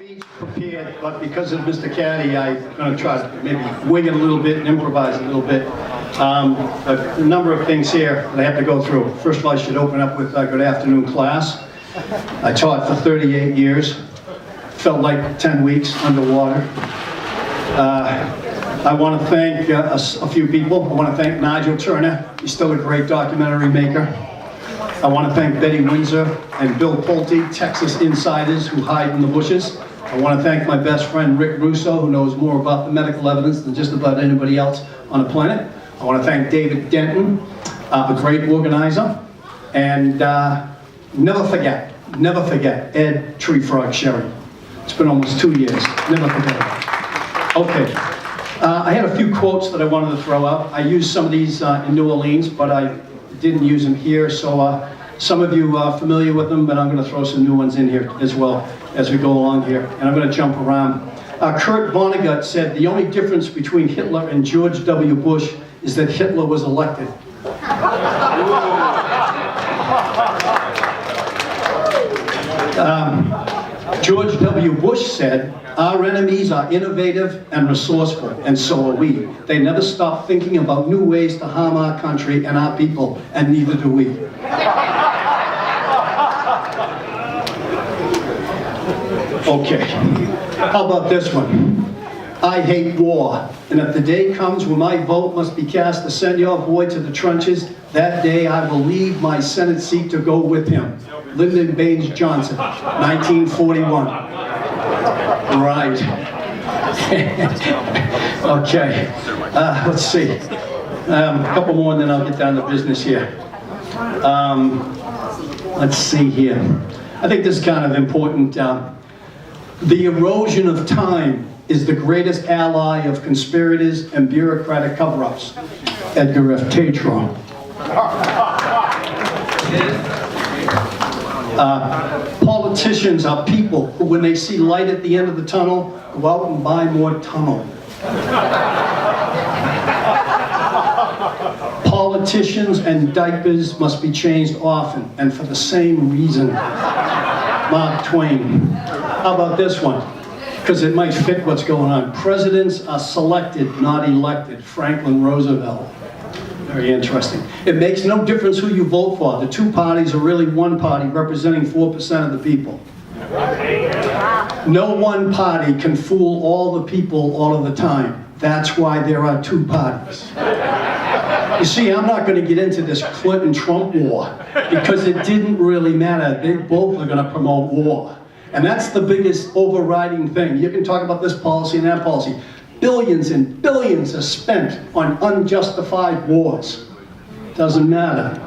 speech prepared, but because of Mr. Caddy, I'm going to try to maybe wing it a little bit and improvise a little bit. A number of things here that I have to go through. First of all, I should open up with good afternoon, class. I taught for 38 years. Felt like 10 weeks underwater. I want to thank a few people. I want to thank Nigel Turner. He's still a great documentary maker. I want to thank Betty Windsor and Bill Pulte, Texas insiders who hide in the bushes. I want to thank my best friend Rick Russo, who knows more about the medical evidence than just about anybody else on the planet. I want to thank David Denton, a great organizer. And never forget Ed Tree Frog Sherry. It's been almost 2 years. Never forget it. Okay. I had a few quotes that I wanted to throw out. I used some of these in New Orleans, but I didn't use them here, so some of you are familiar with them, but I'm going to throw some new ones in here as well as we go along here, and I'm going to jump around. Kurt Vonnegut said, the only difference between Hitler and George W. Bush is that Hitler was elected. George W. Bush said, our enemies are innovative and resourceful, and so are we. They never stop thinking about new ways to harm our country and our people, and neither do we. Okay, how about this one? I hate war, and if the day comes when my vote must be cast to send your boy to the trenches, that day I will leave my Senate seat to go with him. Lyndon Baines Johnson, 1941. Right. Okay. Let's see. A couple more and then I'll get down to business here. Let's see here. I think this is kind of important. The erosion of time is the greatest ally of conspirators and bureaucratic cover-ups. Edgar Tatro. Politicians are people who, when they see light at the end of the tunnel, go out and buy more tunnel. Politicians and diapers must be changed often, and for the same reason. Mark Twain. How about this one? Because it might fit what's going on. Presidents are selected, not elected. Franklin Roosevelt. Very interesting. It makes no difference who you vote for. The two parties are really one party representing 4% of the people. No one party can fool all the people all of the time. That's why there are two parties. You see, I'm not going to get into this Clinton-Trump war because it didn't really matter. They both are going to promote war. And that's the biggest overriding thing. You can talk about this policy and that policy. Billions and billions are spent on unjustified wars. Doesn't matter.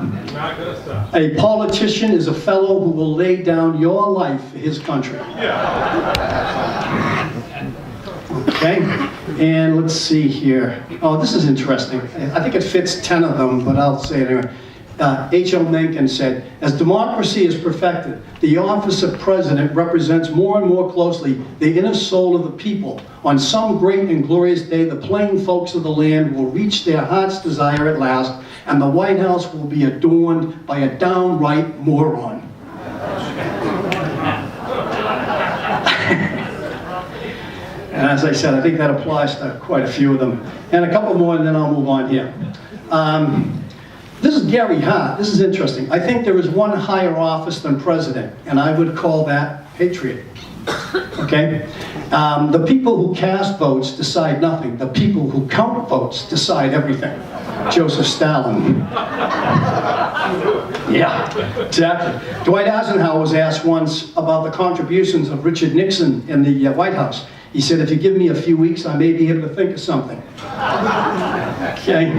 A politician is a fellow who will lay down your life for his country. Okay, and let's see here. Oh, this is interesting. I think it fits 10 of them, but I'll say it anyway. H.L. Mencken said, as democracy is perfected, the office of president represents more and more closely the inner soul of the people. On some great and glorious day, the plain folks of the land will reach their heart's desire at last, and the White House will be adorned by a downright moron. And as I said, I think that applies to quite a few of them. And a couple more, and then I'll move on here. This is Gary Hart. This is interesting. I think there is one higher office than president, and I would call that patriot. Okay? The people who cast votes decide nothing. The people who count votes decide everything. Joseph Stalin. Yeah, exactly. Dwight Eisenhower was asked once about the contributions of Richard Nixon in the White House. He said, if you give me a few weeks, I may be able to think of something. Okay.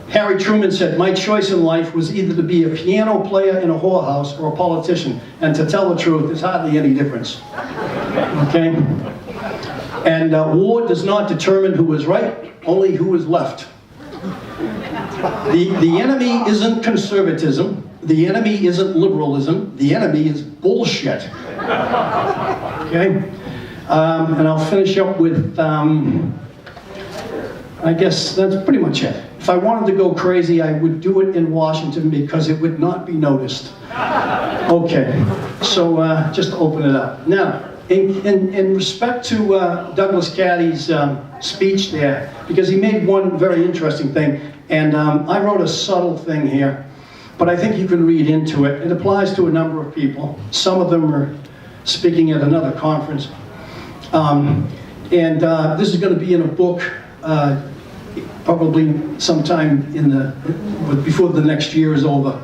Harry Truman said, my choice in life was either to be a piano player in a whorehouse or a politician. And to tell the truth, there's hardly any difference. Okay? And war does not determine who is right, only who is left. The enemy isn't conservatism. The enemy isn't liberalism. The enemy is bullshit. Okay? And I'll finish up with, I guess that's pretty much it. If I wanted to go crazy, I would do it in Washington because it would not be noticed. Okay, so just to open it up. Now, In respect to Douglas Caddy's speech there, because he made one very interesting thing, and I wrote a subtle thing here, but I think you can read into it. It applies to a number of people. Some of them are speaking at another conference. This is going to be in a book, probably sometime before the next year is over.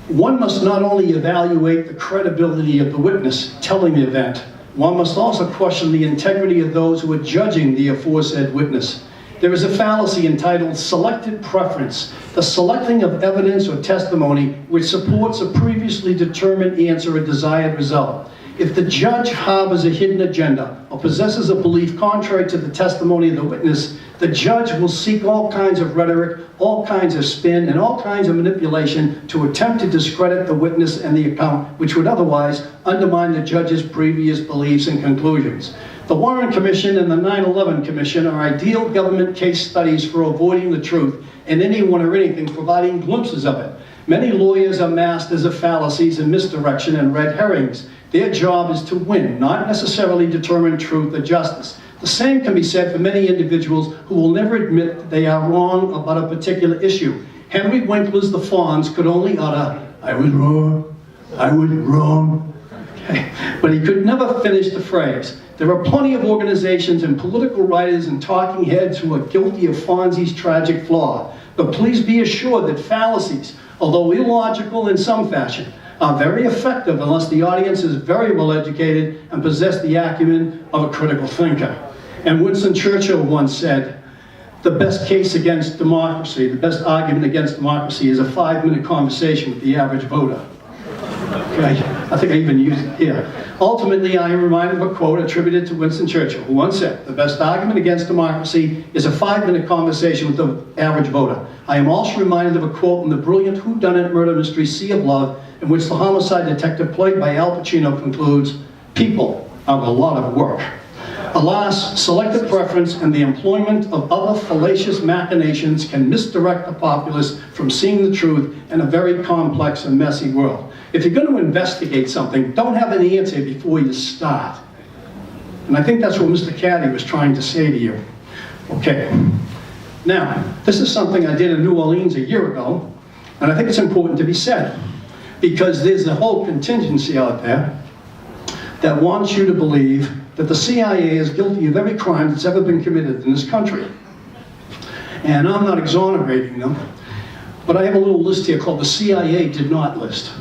One must not only evaluate the credibility of the witness telling the event, one must also question the integrity of those who are judging the aforesaid witness. There is a fallacy entitled selected preference, the selecting of evidence or testimony which supports a previously determined answer or desired result. If the judge harbors a hidden agenda or possesses a belief contrary to the testimony of the witness, the judge will seek all kinds of rhetoric, all kinds of spin, and all kinds of manipulation to attempt to discredit the witness and the account, which would otherwise undermine the judge's previous beliefs and conclusions. The Warren Commission and the 9/11 Commission are ideal government case studies for avoiding the truth and anyone or anything providing glimpses of it. Many lawyers are masters of fallacies and misdirection and red herrings. Their job is to win, not necessarily determine truth or justice. The same can be said for many individuals who will never admit that they are wrong about a particular issue. Henry Winkler's The Fawns could only utter, "I was wrong, I was wrong." Okay. But he could never finish the phrase. There are plenty of organizations and political writers and talking heads who are guilty of Fonzie's tragic flaw. But please be assured that fallacies, although illogical in some fashion, are very effective unless the audience is very well educated and possess the acumen of a critical thinker. And Winston Churchill once said, the best case against democracy, the best argument against democracy is a 5-minute conversation with the average voter. Okay, I think I even used it here. Ultimately, I am reminded of a quote attributed to Winston Churchill, who once said, the best argument against democracy is a 5-minute conversation with the average voter. I am also reminded of a quote in the brilliant whodunit murder mystery Sea of Love, in which the homicide detective played by Al Pacino concludes, people are a lot of work. Alas, selective preference and the employment of other fallacious machinations can misdirect the populace from seeing the truth in a very complex and messy world. If you're going to investigate something, don't have an answer before you start. And I think that's what Mr. Caddy was trying to say to you. Okay. Now, this is something I did in New Orleans a year ago, and I think it's important to be said, because there's a whole contingency out there that wants you to believe that the CIA is guilty of every crime that's ever been committed in this country. And I'm not exonerating them, but I have a little list here called the CIA did not list.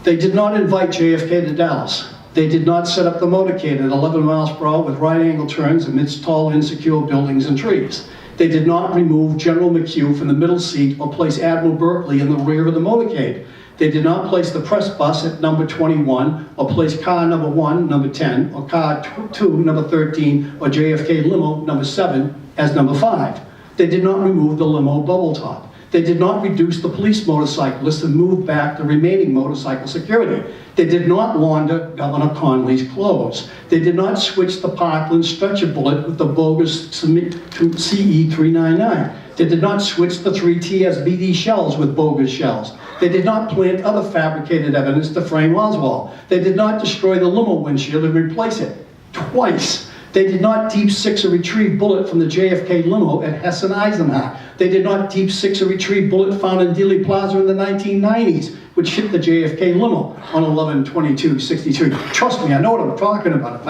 They did not invite JFK to Dallas. They did not set up the motorcade at 11 miles per hour with right-angle turns amidst tall, insecure buildings and trees. They did not remove General McHugh from the middle seat or place Admiral Berkeley in the rear of the motorcade. They did not place the press bus at number 21, or place car number 1, number 10, or car 2, number 13, or JFK limo number 7 as number 5. They did not remove the limo bubble top. They did not reduce the police motorcyclists and move back the remaining motorcycle security. They did not launder Governor Conley's clothes. They did not switch the Parkland stretcher bullet with the bogus CE-399. They did not switch the 3 TSBD shells with bogus shells. They did not plant other fabricated evidence to frame Oswald. They did not destroy the limo windshield and replace it twice. They did not deep six a retrieved bullet from the JFK limo at Hessen-Eisenhower. They did not deep six a retrieved bullet found in Dealey Plaza in the 1990s, which hit the JFK limo on 11/22/63. Trust me, I know what I'm talking about. If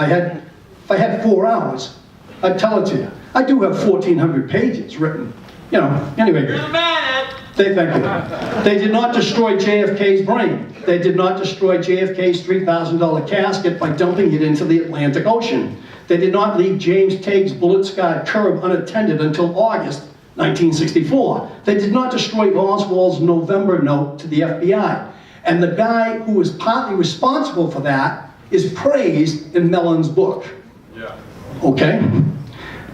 I had 4 hours, I'd tell it to you. I do have 1,400 pages written. You know, anyway. You're the man! Thank you. They did not destroy JFK's brain. They did not destroy JFK's $3,000 casket by dumping it into the Atlantic Ocean. They did not leave James Tague's bullet-scarred curb unattended until August 1964. They did not destroy Oswald's November note to the FBI. And the guy who was partly responsible for that is praised in Mellon's book. Yeah. Okay?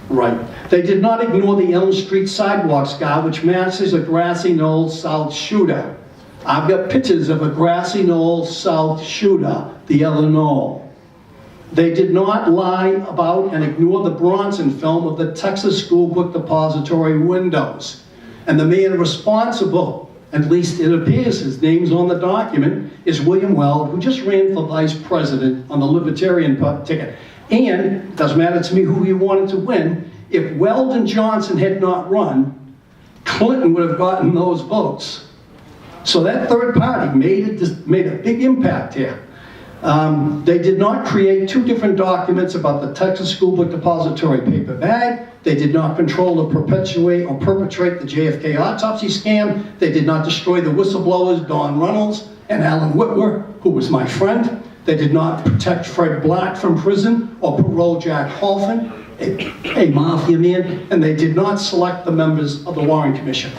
Right. They did not ignore the Elm Street sidewalk scar, which matches a grassy knoll south shooter. I've got pictures of a grassy knoll south shooter, the other knoll. They did not lie about and ignore the Bronson film of the Texas School Book Depository windows. And the man responsible at least it appears his name's on the document, is William Weld, who just ran for vice president on the Libertarian ticket. And it doesn't matter to me who he wanted to win. If Weld and Johnson had not run, Clinton would have gotten those votes. So that third party made a big impact here. They did not create two different documents about the Texas School Book Depository paper bag. They did not control or perpetuate or perpetrate the JFK autopsy scam. They did not destroy the whistleblowers Don Runnels and Alan Whitwer, who was my friend. They did not protect Fred Black from prison or parole Jack Halfin, a mafia man, and they did not select the members of the Warren Commission.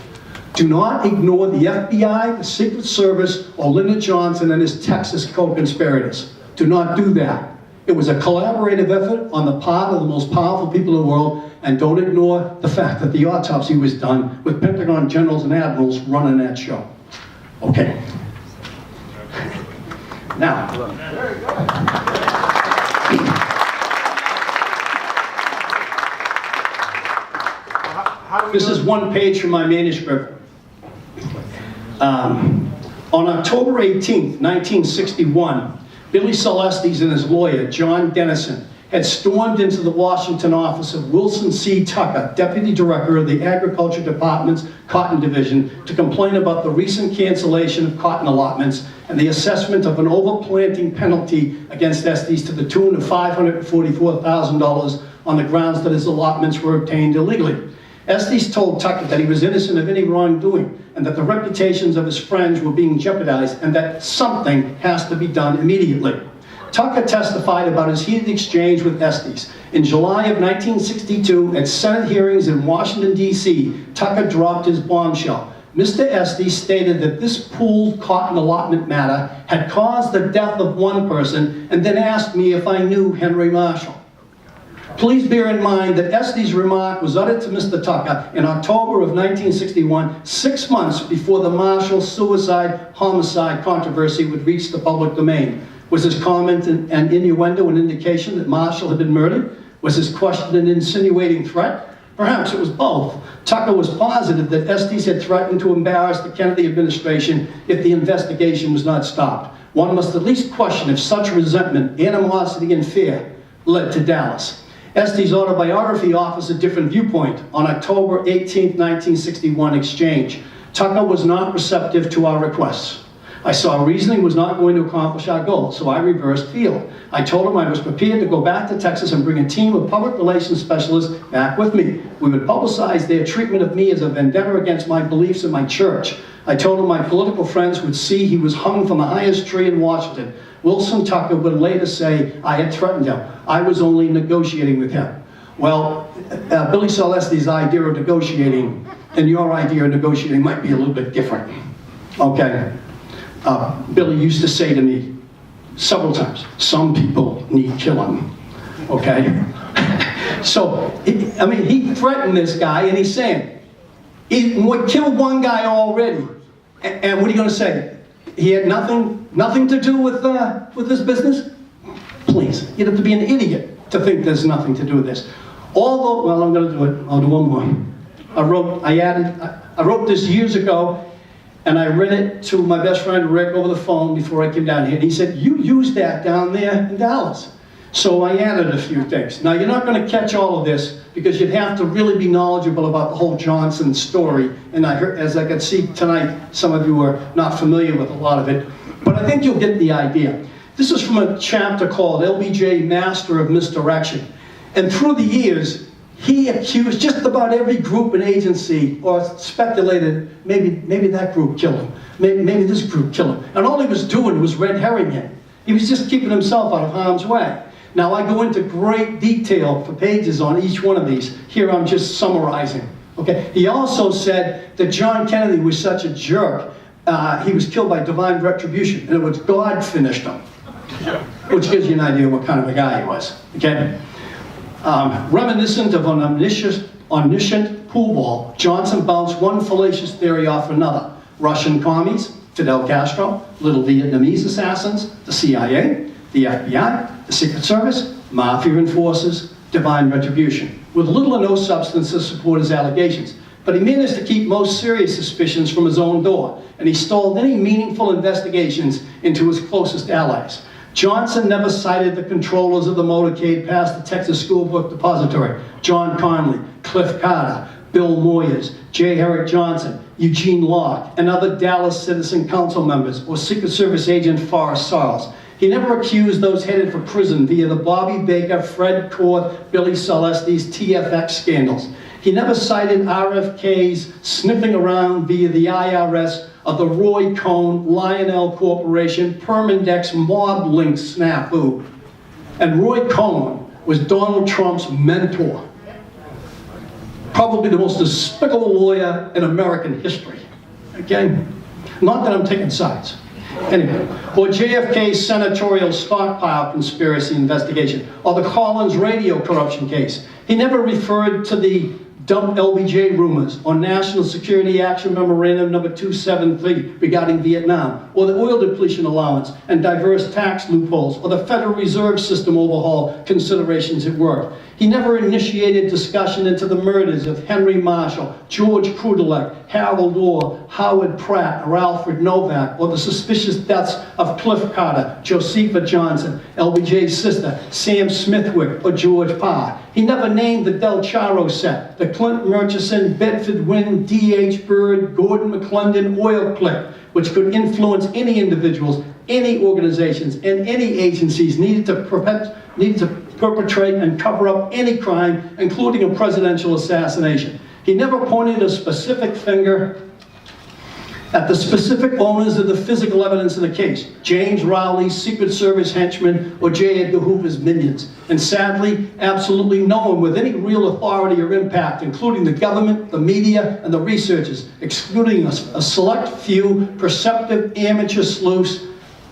Do not ignore the FBI, the Secret Service, or Lyndon Johnson and his Texas co-conspirators. Do not do that. It was a collaborative effort on the part of the most powerful people in the world, and don't ignore the fact that the autopsy was done with Pentagon generals and admirals running that show. Okay. Now, this is one page from my manuscript. On October 18th, 1961, Billy Celestes and his lawyer, John Dennison, had stormed into the Washington office of Wilson C. Tucker, Deputy Director of the Agriculture Department's Cotton Division, to complain about the recent cancellation of cotton allotments and the assessment of an overplanting penalty against Estes to the tune of $544,000 on the grounds that his allotments were obtained illegally. Estes told Tucker that he was innocent of any wrongdoing and that the reputations of his friends were being jeopardized and that something has to be done immediately. Tucker testified about his heated exchange with Estes. In July of 1962, at Senate hearings in Washington, D.C., Tucker dropped his bombshell. Mr. Estes stated that this pooled cotton allotment matter had caused the death of one person and then asked me if I knew Henry Marshall. Please bear in mind that Estes' remark was uttered to Mr. Tucker in October of 1961, 6 months before the Marshall suicide-homicide controversy would reach the public domain. Was his comment an innuendo, an indication that Marshall had been murdered? Was his question an insinuating threat? Perhaps it was both. Tucker was positive that Estes had threatened to embarrass the Kennedy administration if the investigation was not stopped. One must at least question if such resentment, animosity, and fear led to Dallas. Estes' autobiography offers a different viewpoint. On October 18, 1961 exchange, Tucker was not receptive to our requests. I saw reasoning was not going to accomplish our goal, so I reversed field. I told him I was prepared to go back to Texas and bring a team of public relations specialists back with me. We would publicize their treatment of me as a vendetta against my beliefs and my church. I told him my political friends would see he was hung from the highest tree in Washington. Wilson Tucker would later say I had threatened him. I was only negotiating with him. Well, Billy Celestes' idea of negotiating and your idea of negotiating might be a little bit different. Okay. Billy used to say to me several times, some people need killing, okay? So, I mean, he threatened this guy and he's saying, we killed one guy already, and what are you gonna say? He had nothing to do with this business? Please, you'd have to be an idiot to think there's nothing to do with this. Although, well, I'm gonna do it, I'll do one more. I wrote this years ago, and I read it to my best friend Rick over the phone before I came down here. And he said, you used that down there in Dallas. So I added a few things. Now you're not going to catch all of this because you'd have to really be knowledgeable about the whole Johnson story. And I heard, as I could see tonight, some of you are not familiar with a lot of it. But I think you'll get the idea. This is from a chapter called LBJ Master of Misdirection. And through the years, he accused just about every group and agency, or speculated maybe that group killed him, maybe this group killed him. And all he was doing was red herring him. He was just keeping himself out of harm's way. Now I go into great detail for pages on each one of these. Here I'm just summarizing. Okay. He also said that John Kennedy was such a jerk, he was killed by divine retribution, and it was God finished him. Which gives you an idea what kind of a guy he was. Okay. Reminiscent of an omniscient pool ball, Johnson bounced one fallacious theory off another. Russian commies, Fidel Castro, little Vietnamese assassins, the CIA, the FBI, the Secret Service, mafia enforcers, divine retribution, with little or no substance to support his allegations. But he managed to keep most serious suspicions from his own door, and he stalled any meaningful investigations into his closest allies. Johnson never cited the controllers of the motorcade past the Texas School Book Depository: John Conley, Cliff Carter, Bill Moyers, J. Herrick Johnson, Eugene Locke, and other Dallas Citizen Council members, or Secret Service agent Forrest Sarles. He never accused those headed for prison via the Bobby Baker, Fred Korth, Billy Celestes TFX scandals. He never cited RFK's sniffing around via the IRS of the Roy Cohn, Lionel Corporation, Permindex mob link snafu. And Roy Cohn was Donald Trump's mentor. Probably the most despicable lawyer in American history. Okay? Not that I'm taking sides. Anyway, or JFK's senatorial stockpile conspiracy investigation, or the Collins radio corruption case. He never referred to the dump LBJ rumors, or National Security Action Memorandum number 273 regarding Vietnam, or the oil depletion allowance and diverse tax loopholes, or the Federal Reserve System overhaul considerations at work. He never initiated discussion into the murders of Henry Marshall, George Krudelek, Harold Orr, Howard Pratt, or Alfred Novak, or the suspicious deaths of Cliff Carter, Josepha Johnson, LBJ's sister, Sam Smithwick, or George Parr. He never named the Del Charo set, the Clint Murchison, Bedford Wynn, D.H. Byrd, Gordon McClendon oil clique, which could influence any individuals, any organizations, and any agencies needed to perpetrate and cover up any crime, including a presidential assassination. He never pointed a specific finger at the specific owners of the physical evidence in the case: James Rowley's Secret Service henchmen or J. Edgar Hoover's minions. And sadly, absolutely no one with any real authority or impact, including the government, the media, and the researchers, excluding a select few perceptive amateur sleuths,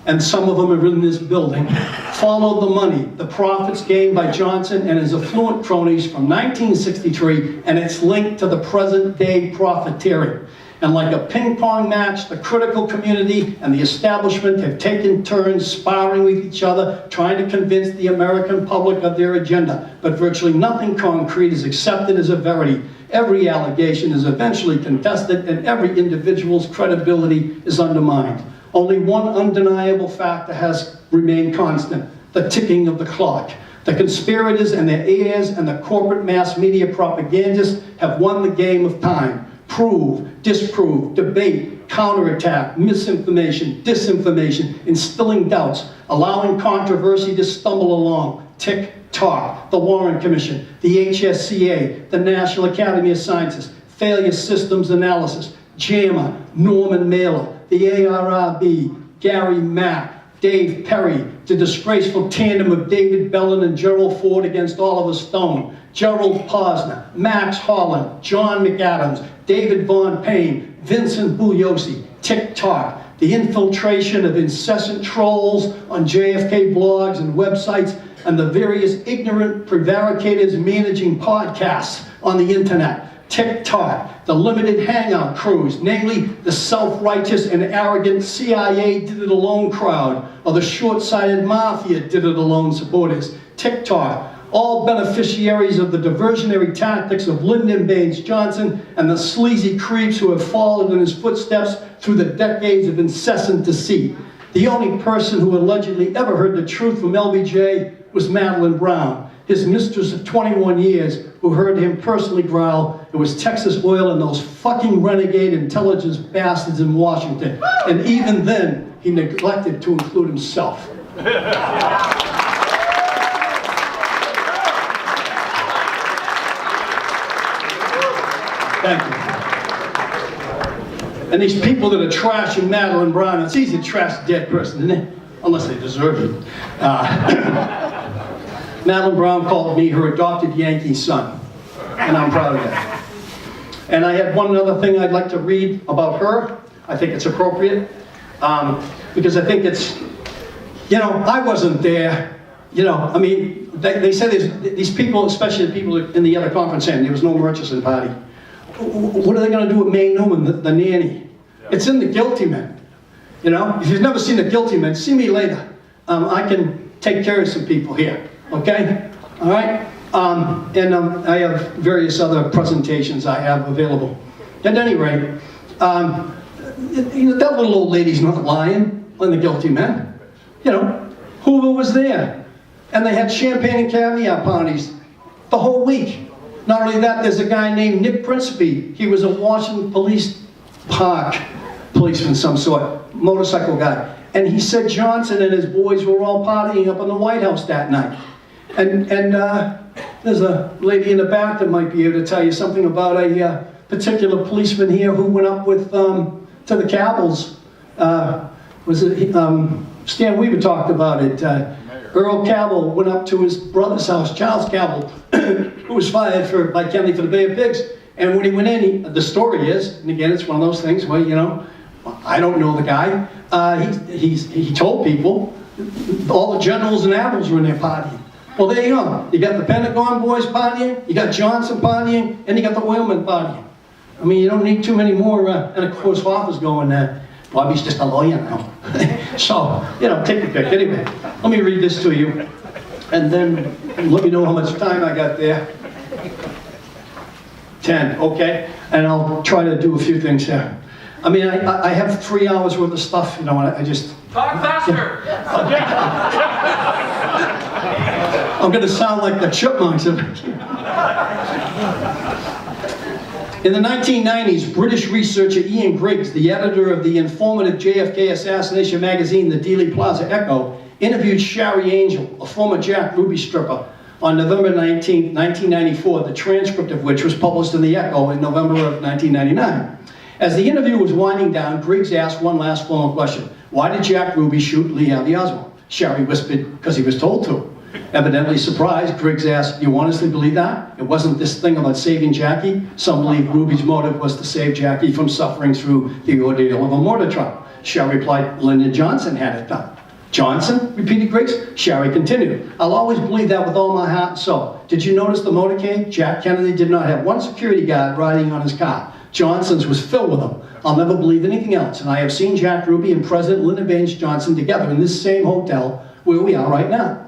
and some of them are in this building, followed the money, the profits gained by Johnson and his affluent cronies from 1963 and its link to the present day profiteering. And like a ping pong match, the critical community and the establishment have taken turns sparring with each other, trying to convince the American public of their agenda. But virtually nothing concrete is accepted as a verity. Every allegation is eventually contested, and every individual's credibility is undermined. Only one undeniable factor has remained constant: the ticking of the clock. The conspirators and their heirs and the corporate mass media propagandists have won the game of time. Prove, disprove, debate, counterattack, misinformation, disinformation, instilling doubts, allowing controversy to stumble along. Tick-tock, the Warren Commission, the HSCA, the National Academy of Sciences, Failure Systems Analysis, JAMA, Norman Mailer, the ARRB, Gary Mack, Dave Perry, the disgraceful tandem of David Bellin and Gerald Ford against Oliver Stone, Gerald Posner, Max Holland, John McAdams, David Von Payne, Vincent Bugliosi. Tick-tock, the infiltration of incessant trolls on JFK blogs and websites, and the various ignorant prevaricators managing podcasts on the internet. Tick-tock, the limited hangout crews, namely the self-righteous and arrogant CIA did-it-alone crowd, or the short-sighted mafia did-it-alone supporters. Tick-tock, all beneficiaries of the diversionary tactics of Lyndon Baines Johnson and the sleazy creeps who have followed in his footsteps through the decades of incessant deceit. The only person who allegedly ever heard the truth from LBJ was Madeline Brown, his mistress of 21 years, who heard him personally growl, "It was Texas Oil and those fucking renegade intelligence bastards in Washington." And even then, he neglected to include himself. Thank you. And these people that are trashing Madeline Brown, it's easy to trash a dead person, isn't it? Unless they deserve it. Madeline Brown called me her adopted Yankee son, and I'm proud of that. And I had one other thing I'd like to read about her. I think it's appropriate, because I think it's, I wasn't there. I mean, they said these people, especially the people in the other conference center, there was no Murchison party. What are they going to do with Mae Newman, the nanny? It's in the Guilty Men. If you've never seen the Guilty Men, see me later. I can take care of some people here. Okay? All right? I have various other presentations I have available. At any rate, that little old lady's not lying on the guilty men. Hoover was there. And they had champagne and caviar parties the whole week. Not only that, there's a guy named Nick Principe. He was a Washington Police Park policeman, some sort, motorcycle guy. And he said Johnson and his boys were all partying up in the White House that night. And there's a lady in the back that might be able to tell you something about a particular policeman here who went up with to the Cabells. Stan Weaver talked about it. Earl Cabell went up to his brother's house, Charles Cabell, who was fired by Kennedy for the Bay of Pigs. And when he went in, the story is, and again, it's one of those things where, I don't know the guy. He told people all the generals and admirals were in there partying. Well, there you go. You got the Pentagon boys partying, you got Johnson partying, and you got the whalemen partying. I mean, you don't need too many more. And of course, Hoffa's going, Bobby's just a lawyer now. So, take your pick. Anyway, let me read this to you. And then let me know how much time I got there. 10, okay? And I'll try to do a few things here. I mean, I have 3 hours worth of stuff, and I just... Talk faster! I'm going to sound like the chipmunks. In the 1990s, British researcher Ian Griggs, the editor of the informative JFK Assassination magazine, the Dealey Plaza Echo, interviewed Shari Angel, a former Jack Ruby stripper, on November 19, 1994, the transcript of which was published in the Echo in November of 1999. As the interview was winding down, Griggs asked one last formal question. Why did Jack Ruby shoot Lee Harvey Oswald? Shari whispered, because he was told to. Evidently surprised, Griggs asked, you honestly believe that? It wasn't this thing about saving Jackie? Some believe Ruby's motive was to save Jackie from suffering through the ordeal of a murder trial. Shari replied, Lyndon Johnson had it done. Johnson? Repeated Griggs. Shari continued, I'll always believe that with all my heart and soul. Did you notice the motorcade? Jack Kennedy did not have one security guard riding on his car. Johnson's was filled with them. I'll never believe anything else. And I have seen Jack Ruby and President Lyndon Baines Johnson together in this same hotel where we are right now.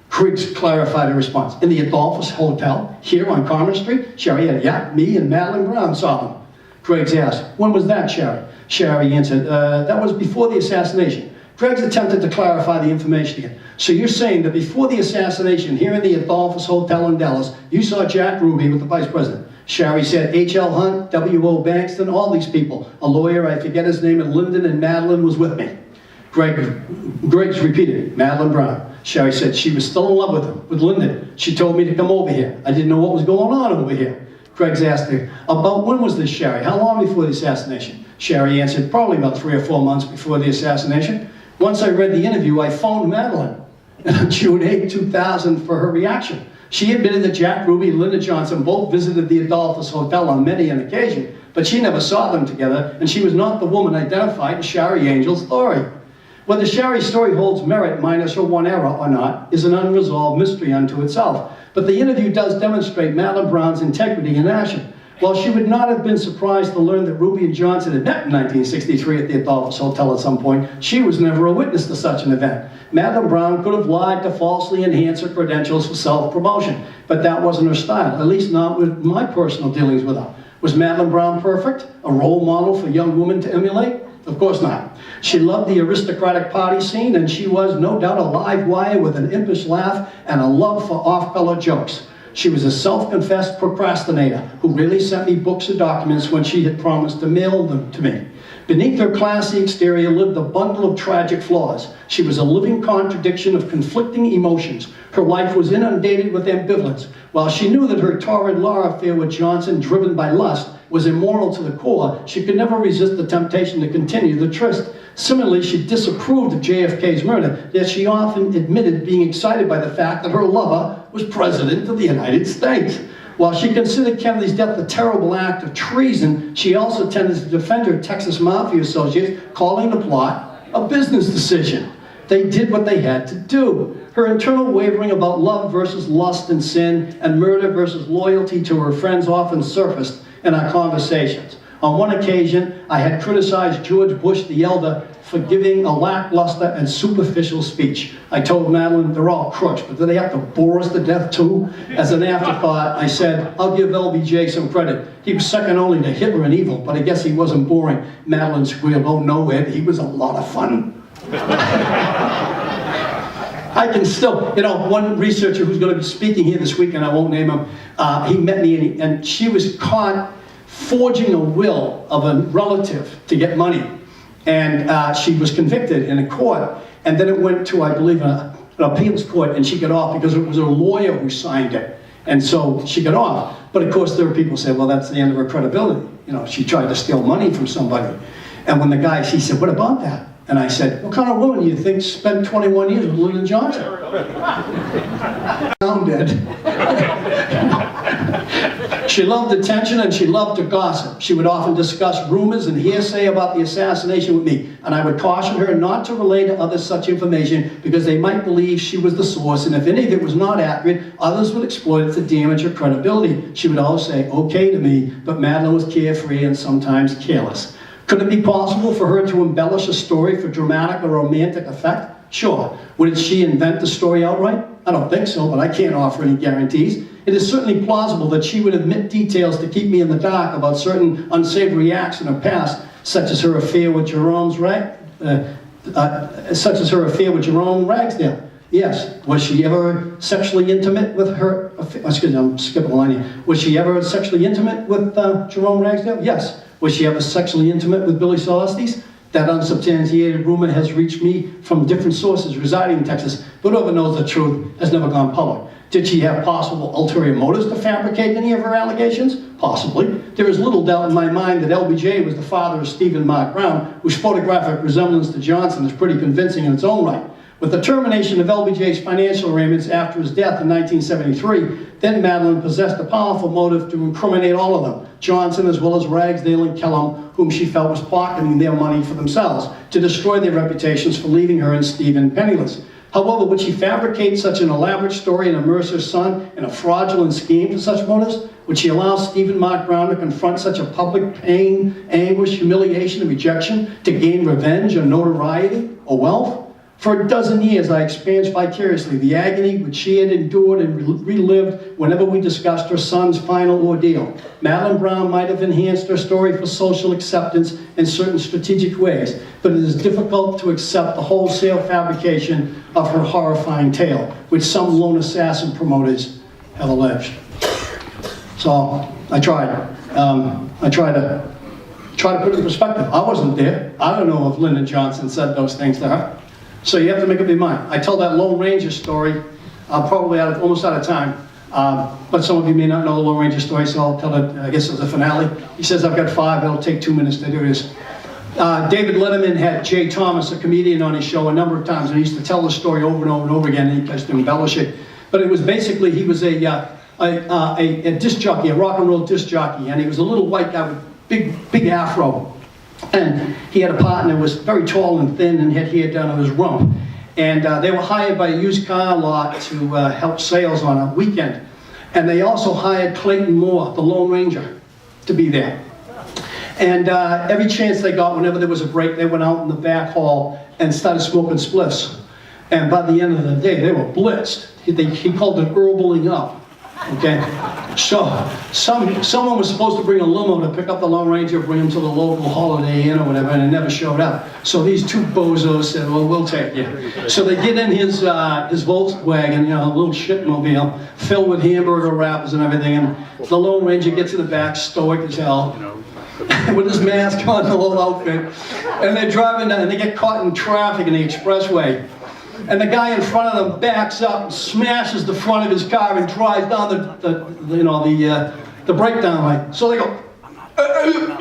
Griggs clarified her response. In the Adolphus Hotel, here on Carmen Street? Shari had, yeah, me and Madeline Brown saw them. Griggs asked, when was that, Shari? Shari answered, that was before the assassination. Griggs attempted to clarify the information again. So you're saying that before the assassination, here in the Adolphus Hotel in Dallas, you saw Jack Ruby with the vice president? Shari said, H.L. Hunt, W.O. Bankston, all these people. A lawyer, I forget his name, and Lyndon and Madeline was with me. Griggs repeated, Madeline Brown. Shari said she was still in love with him, with Lyndon. She told me to come over here. I didn't know what was going on over here. Griggs asked her, about when was this, Shari? How long before the assassination? Shari answered, probably about 3 or 4 months before the assassination. Once I read the interview, I phoned Madeline on June 8, 2000 for her reaction. She admitted that Jack Ruby and Lyndon Johnson both visited the Adolphus Hotel on many an occasion, but she never saw them together, and she was not the woman identified in Shari Angel's story. Whether Shari's story holds merit minus her one error or not is an unresolved mystery unto itself, but the interview does demonstrate Madeline Brown's integrity in action. While she would not have been surprised to learn that Ruby and Johnson had met in 1963 at the Adolphus Hotel at some point, she was never a witness to such an event. Madeline Brown could have lied to falsely enhance her credentials for self-promotion, but that wasn't her style, at least not with my personal dealings with her. Was Madeline Brown perfect? A role model for young women to emulate? Of course not. She loved the aristocratic party scene, and she was no doubt a live wire with an impish laugh and a love for off-color jokes. She was a self-confessed procrastinator who really sent me books or documents when she had promised to mail them to me. Beneath her classy exterior lived a bundle of tragic flaws. She was a living contradiction of conflicting emotions. Her life was inundated with ambivalence. While she knew that her torrid law affair with Johnson, driven by lust, was immoral to the core, she could never resist the temptation to continue the tryst. Similarly, she disapproved of JFK's murder, yet she often admitted being excited by the fact that her lover was President of the United States. While she considered Kennedy's death a terrible act of treason, she also tended to defend her Texas Mafia associates, calling the plot a business decision. They did what they had to do. Her internal wavering about love versus lust and sin, and murder versus loyalty to her friends often surfaced in our conversations. On one occasion, I had criticized George Bush the Elder for giving a lackluster and superficial speech. I told Madeline, they're all crooks, but do they have to bore us to death too? As an afterthought, I said, I'll give LBJ some credit. He was second only to Hitler in evil, but I guess he wasn't boring. Madeline squealed, oh no, Ed, he was a lot of fun. I can still, you know, one researcher who's going to be speaking here this week, and I won't name him, he met me and she was caught forging a will of a relative to get money. And she was convicted in a court, and then it went to, I believe, an appeals court, and she got off because it was a lawyer who signed it. And so she got off. But of course, there were people who said, well, that's the end of her credibility. You know, she tried to steal money from somebody. And when the guy, he said, what about that? And I said, what kind of woman do you think spent 21 years with Lyndon Johnson? Sounded. She loved attention and she loved to gossip. She would often discuss rumors and hearsay about the assassination with me, and I would caution her not to relay to others such information because they might believe she was the source, and if any of it was not accurate, others would exploit it to damage her credibility. She would always say, okay to me, but Madeline was carefree and sometimes careless. Could it be possible for her to embellish a story for dramatic or romantic effect? Sure. Would she invent the story outright? I don't think so, but I can't offer any guarantees. It is certainly plausible that she would omit details to keep me in the dark about certain unsavory acts in her past, such as her affair with Jerome Ragsdale. Yes. Was she ever sexually intimate with her? Excuse me, I'm skipping a line here. Was she ever sexually intimate with Jerome Ragsdale? Yes. Was she ever sexually intimate with Billy Celestes? That unsubstantiated rumor has reached me from different sources residing in Texas, but whoever knows the truth has never gone public. Did she have possible ulterior motives to fabricate any of her allegations? Possibly. There is little doubt in my mind that LBJ was the father of Stephen Mark Brown, whose photographic resemblance to Johnson is pretty convincing in its own right. With the termination of LBJ's financial arrangements after his death in 1973, then Madeline possessed a powerful motive to incriminate all of them, Johnson as well as Ragsdale and Kellum, whom she felt was pocketing their money for themselves, to destroy their reputations for leaving her and Stephen penniless. However, would she fabricate such an elaborate story and immerse her son in a fraudulent scheme for such motives? Would she allow Stephen Mark Brown to confront such a public pain, anguish, humiliation, and rejection to gain revenge or notoriety or wealth? For a dozen years, I experienced vicariously the agony which she had endured and relived whenever we discussed her son's final ordeal. Madeline Brown might have enhanced her story for social acceptance in certain strategic ways, but it is difficult to accept the wholesale fabrication of her horrifying tale, which some lone assassin promoters have alleged. So I tried. I tried to put it in perspective. I wasn't there. I don't know if Lyndon Johnson said those things to her. So you have to make up your mind. I tell that Lone Ranger story, probably almost out of time, but some of you may not know the Lone Ranger story, so I'll tell it, I guess, as a finale. He says, I've got 5, it'll take 2 minutes to do this. David Letterman had Jay Thomas, a comedian, on his show a number of times, and he used to tell the story over and over and over again, and he used to embellish it. But it was basically, he was a disc jockey, a rock and roll disc jockey, and he was a little white guy with big afro. And he had a partner who was very tall and thin and had hair down to his rump. And they were hired by a used car lot to help sales on a weekend. And they also hired Clayton Moore, the Lone Ranger, to be there. And every chance they got, whenever there was a break, they went out in the back hall and started smoking spliffs. And by the end of the day, they were blitzed. He called it herbaling up. Okay, so someone was supposed to bring a limo to pick up the Lone Ranger, bring him to the local Holiday Inn or whatever, and it never showed up. So these 2 bozos said, well, we'll take you. So they get in his Volkswagen, you know, a little shitmobile, filled with hamburger wrappers and everything, and the Lone Ranger gets in the back, stoic as hell, with his mask on, the little outfit, and they're driving down, and they get caught in traffic in the expressway. And the guy in front of them backs up and smashes the front of his car and drives down the breakdown light. So they go,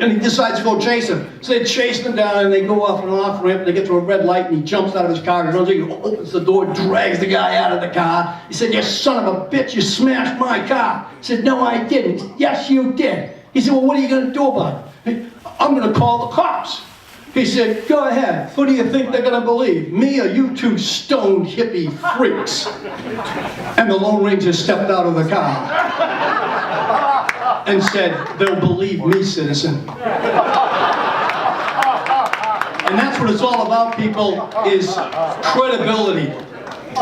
and he decides to go chase him. So they chase him down and they go off an off ramp. They get to a red light and he jumps out of his car and runs in, opens the door, drags the guy out of the car. He said, you son of a bitch, you smashed my car. He said, no, I didn't. Yes, you did. He said, well, what are you going to do about it? I'm going to call the cops. He said, go ahead. Who do you think they're going to believe? Me or you 2 stoned hippie freaks? And the Lone Ranger stepped out of the car and said, they'll believe me, citizen. And that's what it's all about, people, is credibility.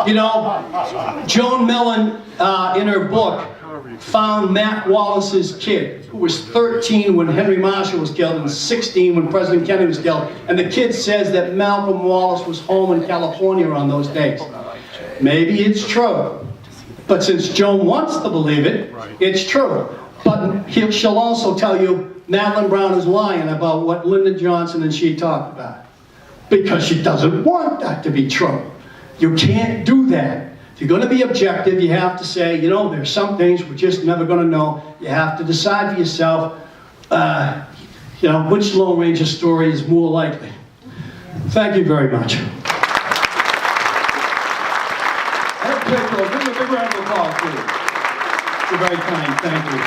You know, Joan Mellon, in her book, found Matt Wallace's kid, who was 13 when Henry Marshall was killed and 16 when President Kennedy was killed. And the kid says that Malcolm Wallace was home in California on those days. Maybe it's true. But since Joan wants to believe it, it's true. But she'll also tell you Madeline Brown is lying about what Lyndon Johnson and she talked about. Because she doesn't want that to be true. You can't do that. If you're going to be objective, you have to say, you know, there's some things we're just never going to know. You have to decide for yourself, you know, which Lone Ranger story is more likely. Thank you very much. Edgar Tatro, give him a big round of applause, please. You're very kind. Thank you.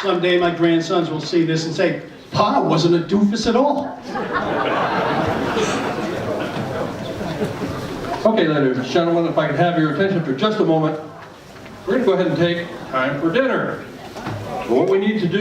Someday my grandsons will see this and say, Pa wasn't a doofus at all. Okay, ladies and gentlemen, if I could have your attention for just a moment, we're going to go ahead and take time for dinner. So what we need to do